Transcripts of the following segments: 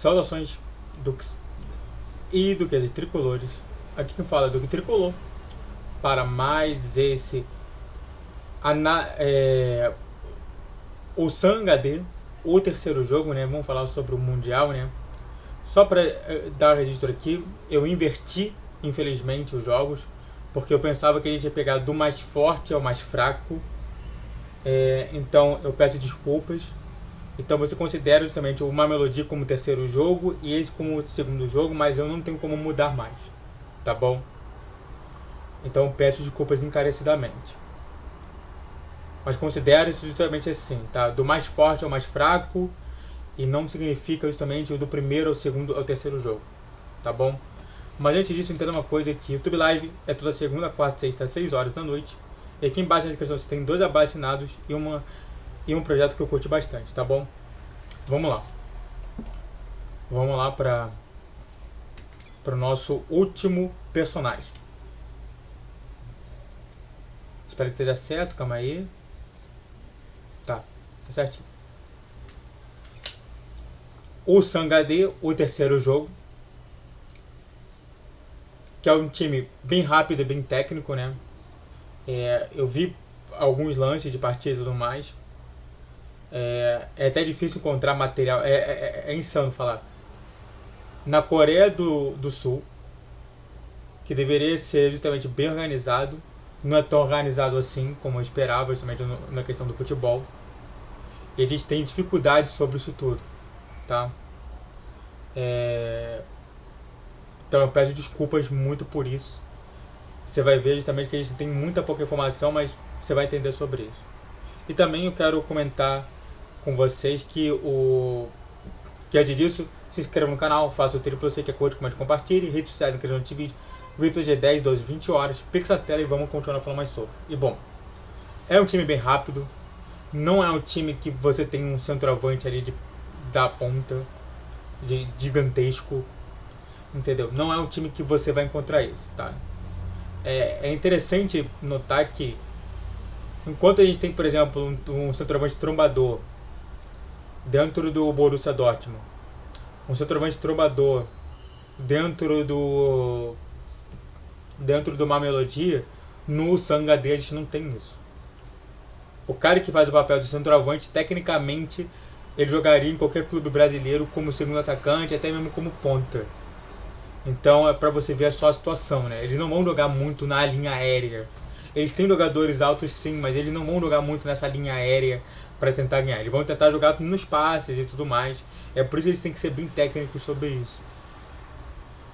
Saudações Dux e Duques e Tricolores. Aqui quem fala é Duque Tricolor para mais esse o Sangade, o terceiro jogo, né? Vamos falar sobre o Mundial, né? Só para dar registro aqui, eu inverti, infelizmente, os jogos, porque eu pensava que a gente ia pegar do mais forte ao mais fraco. Então eu peço desculpas. Então você considera justamente o Mamelodi como terceiro jogo e esse como segundo jogo, mas eu não tenho como mudar mais, tá bom? Então peço desculpas encarecidamente. Mas considere isso justamente assim, tá? Do mais forte ao mais fraco, e não significa justamente o do primeiro ao segundo ao terceiro jogo, tá bom? Mas antes disso, entenda uma coisa, que o YouTube Live é toda segunda, quarta e sexta às 6 horas da noite. E aqui embaixo na descrição você tem 2 abaixo-assinados e um projeto que eu curti bastante, tá bom? Vamos lá. Vamos lá para o nosso último personagem. Espero que esteja certo, calma aí. Tá certinho. O Sangade, o terceiro jogo, que é um time bem rápido e bem técnico, né? Eu vi alguns lances de partida e tudo mais. É até difícil encontrar material. É insano falar. Na Coreia do Sul, que deveria ser justamente bem organizado, não é tão organizado assim como eu esperava, justamente na questão do futebol. E a gente tem dificuldade sobre isso tudo, tá? Então eu peço desculpas muito por isso. Você vai ver justamente que a gente tem muita pouca informação, mas você vai entender sobre isso. E também eu quero comentar com vocês que antes disso, se inscreva no canal, faça o triplo C, que é curte, comente, compartilhe, redes sociais, inscreva no vídeo, vídeos de 10, 12, 20 horas, pixa a tela e vamos continuar falando mais sobre. E bom, é um time bem rápido, não é um time que você tem um centroavante ali da ponta, de gigantesco, entendeu? Não é um time que você vai encontrar isso, tá? É interessante notar que enquanto a gente tem, por exemplo, um centroavante trombador dentro do Borussia Dortmund, um centroavante trombador dentro do Mamelodi, no Sangade a gente não tem isso. O cara que faz o papel de centroavante, tecnicamente, ele jogaria em qualquer clube brasileiro como segundo atacante, até mesmo como ponta. Então é pra você ver só a situação, né? Eles não vão jogar muito na linha aérea. Eles têm jogadores altos sim, mas eles não vão jogar muito nessa linha aérea para tentar ganhar. Eles vão tentar jogar nos passes e tudo mais. É por isso que eles têm que ser bem técnicos sobre isso.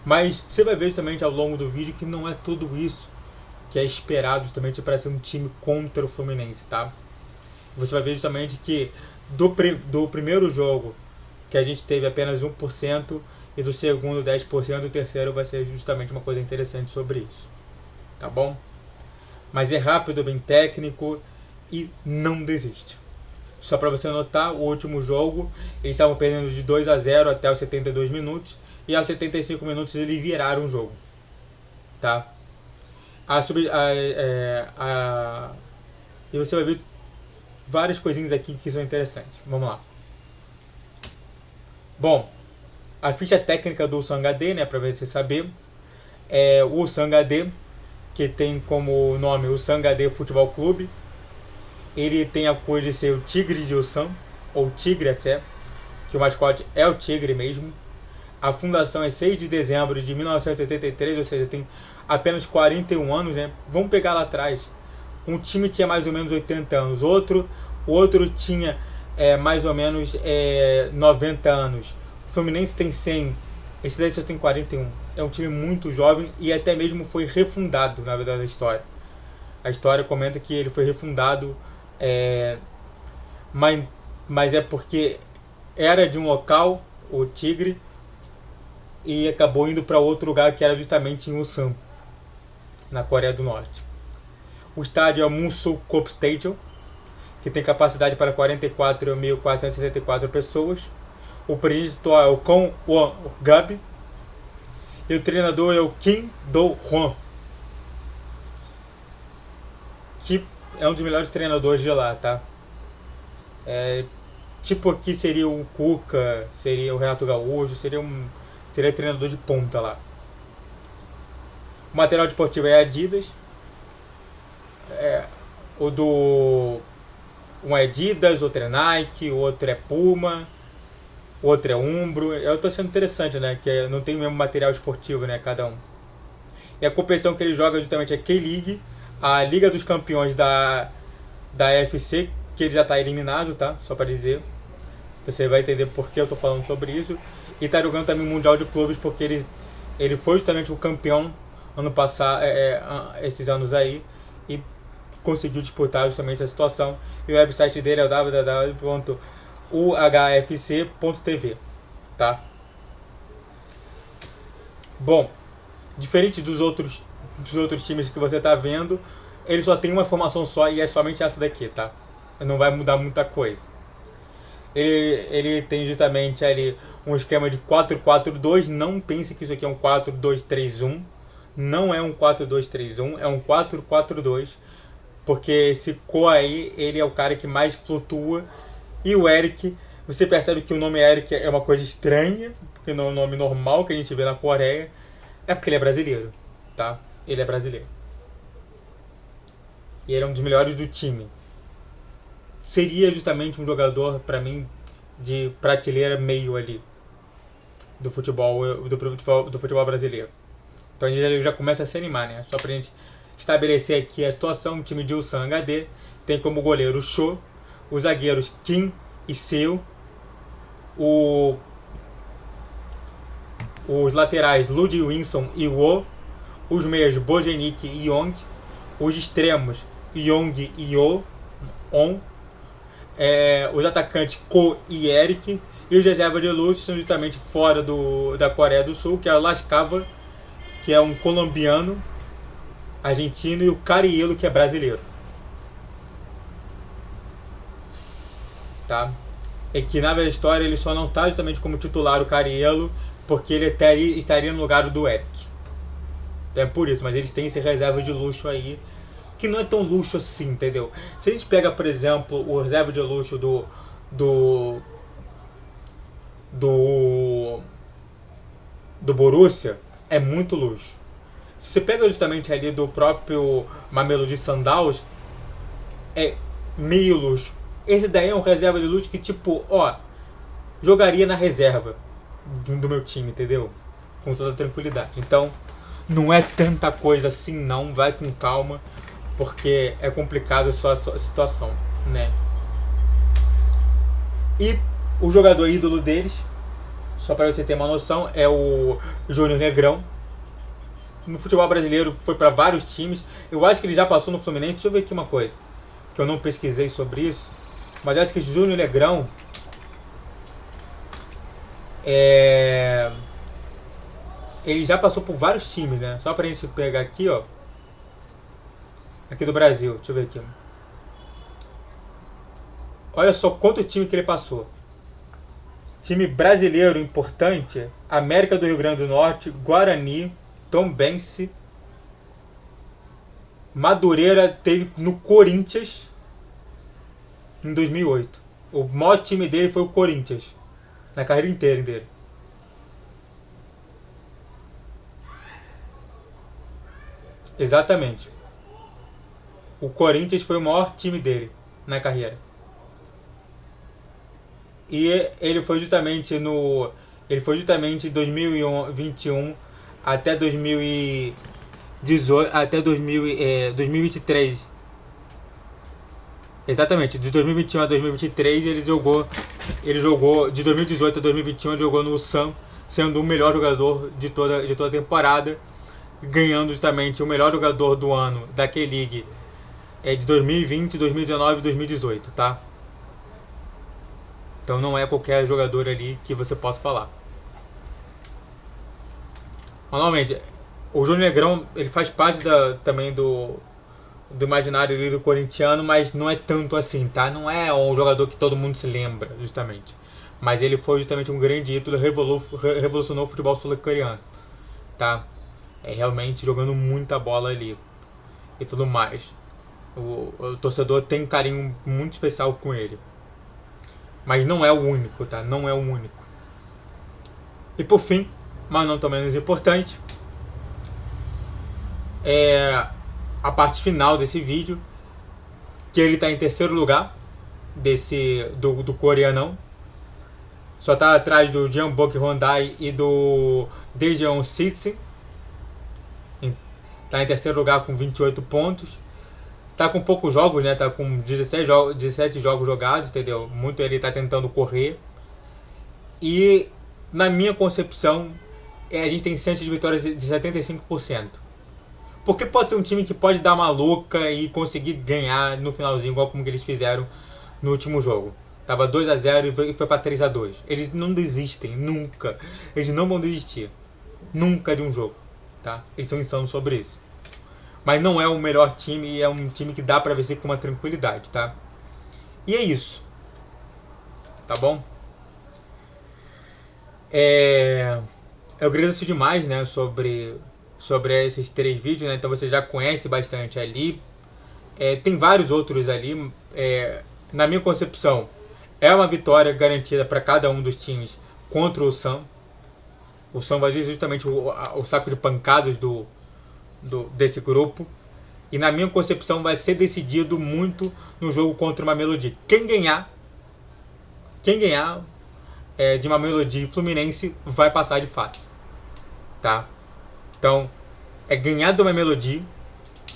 Mas você vai ver justamente ao longo do vídeo que não é tudo isso que é esperado justamente para ser um time contra o Fluminense, tá? Você vai ver justamente que do primeiro jogo que a gente teve apenas 1%, e do segundo 10%, o terceiro vai ser justamente uma coisa interessante sobre isso, tá bom? Mas é rápido, bem técnico e não desiste. Só para você notar, o último jogo eles estavam perdendo de 2-0 até os 72 minutos e aos 75 minutos eles viraram o jogo, tá? E você vai ver várias coisinhas aqui que são interessantes. Vamos lá. Bom, a ficha técnica do Sangade, né, para você saber, é o Sangade, que tem como nome o Sangade Futebol Clube. Ele tem a cor de ser o Tigre de Ulsan, ou Tigre até, que o mascote é o tigre mesmo. A fundação é 6 de dezembro de 1983, ou seja, tem apenas 41 anos, né? Vamos pegar lá atrás. Um time tinha mais ou menos 80 anos, o outro tinha mais ou menos 90 anos. O Fluminense tem 100, esse daí só tem 41. É um time muito jovem e até mesmo foi refundado, na verdade, da história. A história comenta que ele foi refundado, mas é porque era de um local, o Tigre, e acabou indo para outro lugar que era justamente em Ulsan, na Coreia do Norte. O estádio é o Munsu Cup Stadium, que tem capacidade para 44.474 pessoas. O presidente atual é o Kon Won-gab e o treinador é o Kim Do-hwan, que é um dos melhores treinadores de lá, tá? Tipo, aqui seria o Cuca, seria o Renato Gaúcho, seria treinador de ponta lá. O material desportivo é Adidas. O do. Um é Adidas, outro é Nike, o outro é Puma, o outro é Umbro. Eu tô achando interessante, né? Que não tem o mesmo material esportivo, né? Cada um. E a competição que ele joga justamente é K-League, a Liga dos Campeões da UFC, que ele já tá eliminado, tá? Só pra dizer. Você vai entender por que eu tô falando sobre isso. E tá jogando também o Mundial de Clubes, porque ele foi justamente o campeão ano passado, esses anos aí, e conseguiu disputar justamente a situação. E o website dele é o www.uhfc.tv, tá? Bom, diferente dos outros times que você tá vendo, ele só tem uma formação só e é somente essa daqui, tá? Não vai mudar muita coisa. Ele tem justamente ali um esquema de 4-4-2. Não pense que isso aqui é um 4-2-3-1. Não é um 4-2-3-1, é um 4-4-2. Porque esse Ko aí, ele é o cara que mais flutua. E o Eric, você percebe que o nome Eric é uma coisa estranha, porque não é um nome normal que a gente vê na Coreia. É porque ele é brasileiro, tá? Ele é brasileiro. E ele é um dos melhores do time. Seria justamente um jogador, pra mim, de prateleira meio ali do futebol brasileiro. Então a gente já começa a se animar, né? Só pra gente estabelecer aqui a situação. O time de Ulsan HD tem como goleiro o Cho, os zagueiros Kim e Seo, os laterais Ludwigson e Wo, os meias Bojenik e Yong, os extremos Yong e On, os atacantes Ko e Eric, e os reservas de luxo são justamente fora da Coreia do Sul, que é o Lascava, que é um colombiano, argentino, e o Cariello, que é brasileiro. Tá? E que na história ele só não está justamente como titular, o Cariello, porque ele estaria no lugar do Eric. É por isso, mas eles têm esse reserva de luxo aí, que não é tão luxo assim, entendeu? Se a gente pega, por exemplo, o reserva de luxo do Borussia, é muito luxo. Se você pega justamente ali do próprio Mamelodi Sundowns, é meio luxo. Esse daí é um reserva de luxo que, tipo, jogaria na reserva do meu time, entendeu? Com toda tranquilidade. Então, não é tanta coisa assim, não. Vai com calma, porque é complicado a sua situação, né? E o jogador ídolo deles, só para você ter uma noção, é o Júnior Negrão. No futebol brasileiro foi para vários times. Eu acho que ele já passou no Fluminense. Deixa eu ver aqui uma coisa, que eu não pesquisei sobre isso, mas eu acho que Júnior Negrão ele já passou por vários times, né? Só pra gente pegar aqui, ó. Aqui do Brasil, deixa eu ver aqui. Olha só quanto time que ele passou. Time brasileiro importante: América do Rio Grande do Norte, Guarani, Tombense, Madureira, teve no Corinthians em 2008. O maior time dele foi o Corinthians, na carreira inteira dele. Exatamente. O Corinthians foi o maior time dele na carreira. E ele foi justamente em 2021 até 2018, até 2023. Exatamente, de 2021 a 2023 ele jogou de 2018 a 2021 ele jogou no Ulsan, sendo o melhor jogador de toda a temporada, ganhando justamente o melhor jogador do ano da K-League de 2020, 2019 e 2018, tá? Então não é qualquer jogador ali que você possa falar. Normalmente, o Júnior Negrão, ele faz parte também do imaginário ali do corintiano, mas não é tanto assim, tá? Não é um jogador que todo mundo se lembra, justamente. Mas ele foi justamente um grande ídolo, revolucionou o futebol sul-coreano, tá? Realmente jogando muita bola ali e tudo mais. O torcedor tem um carinho muito especial com ele. Mas não é o único, tá? Não é o único. E por fim, mas não tão menos importante, é a parte final desse vídeo, que ele está em terceiro lugar do coreanão. Só está atrás do Jeonbuk Hyundai e do Daejeon Sitsi. Está em terceiro lugar com 28 pontos. Tá com poucos jogos, né? Tá com 17 jogos jogados, entendeu? Muito ele tá tentando correr. E na minha concepção, a gente tem chance de vitórias de 75%. Porque pode ser um time que pode dar uma louca e conseguir ganhar no finalzinho, igual como que eles fizeram no último jogo. Tava 2-0 e foi pra 3-2. Eles não desistem, nunca. Eles não vão desistir. Nunca de um jogo, tá? Eles são insanos sobre isso. Mas não é o melhor time e é um time que dá pra vencer com uma tranquilidade, tá? E é isso. Tá bom? Eu agradeço demais, né, sobre esses 3 vídeos, né? Então você já conhece bastante ali. Tem vários outros ali. Na minha concepção, é uma vitória garantida para cada um dos times contra o Sam. O Sam vai ser justamente o saco de pancadas desse grupo. E na minha concepção vai ser decidido muito no jogo contra uma Mamelodi. Quem ganhar de uma Mamelodi Fluminense vai passar de fase, tá? Então, é ganhar de uma Mamelodi,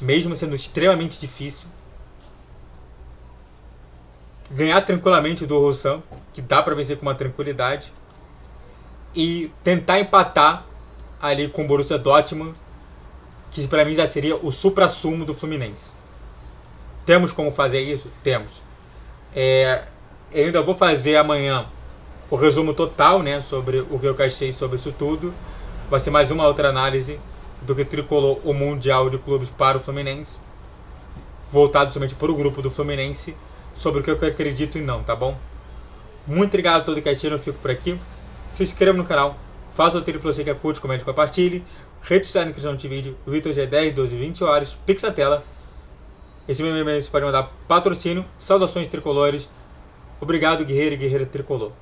mesmo sendo extremamente difícil. Ganhar tranquilamente do Rossam, que dá pra vencer com uma tranquilidade. E tentar empatar ali com o Borussia Dortmund, que pra mim já seria o supra-sumo do Fluminense. Temos como fazer isso? Temos. Eu ainda vou fazer amanhã o resumo total, né, sobre o que eu achei sobre isso tudo. Vai ser mais uma outra análise do que tricolou o Mundial de Clubes para o Fluminense, voltado somente para o grupo do Fluminense, sobre o que eu acredito e não, tá bom? Muito obrigado a todo que assistiu, eu fico por aqui. Se inscreva no canal, faça o triplo você que é curte, comente, compartilhe. Rede social na descrição desse vídeo, Vitor G10, 12, 20 horas, Pix na tela. Esse meu e-mail você pode mandar patrocínio, saudações tricolores. Obrigado, guerreiro e guerreira tricolor.